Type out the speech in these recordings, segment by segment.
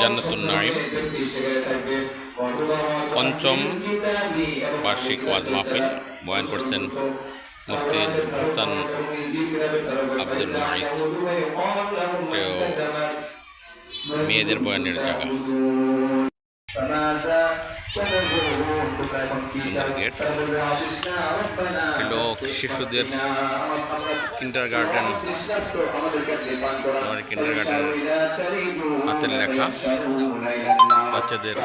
জান্নাতুন নাঈম পঞ্চম বার্ষিক ওয়াজ মাহফিল বয়ান করছেন মুফতি হাসান আব্দুল মুঈদ। মেয়েদের বয়ানের জায়গা, সুন্দর গেট, লোক শিশুদের কিন্ডারগার্টেন হাতের লেখা, বাচ্চাদের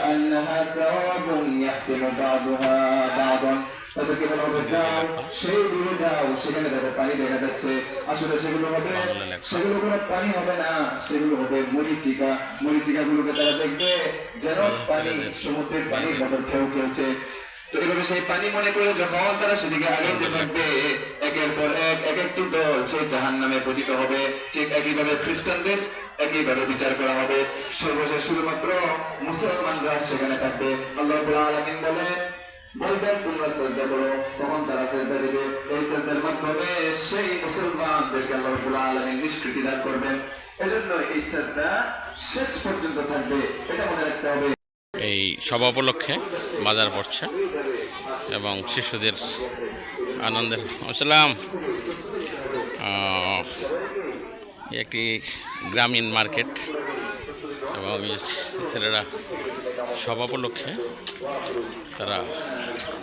তো এভাবে সেই পানি মনে করে যখন তারা সেদিকে আগাইতে থাকবে, একের পর এক একটি দল সেই জাহান্নামে পতিত হবে। ঠিক একইভাবে খ্রিস্টানদের একইভাবে বিচার করা হবে। সর্বশেষ শুধুমাত্র মুসলমানরা সেখানে থাকবে। আল্লাহ রাব্বুল আলামিন বলবেন তোমরা সিজদা করো, তখন তারা সিজদা দিবে। এই সিজদার মাধ্যমে সেই মুসলমানদেরকে আল্লাহ রাব্বুল আলামিন নিষ্কৃতি দান করবেন। এজন্য এই সিজদা শেষ পর্যন্ত থাকবে, এটা মনে রাখতে হবে। এই সভা উপলক্ষে বাজার পড়ছে এবং শিশুদের আনন্দের আসসালাম। একটি গ্রামীণ মার্কেট এবং ছেলেরা সভা উপলক্ষে তারা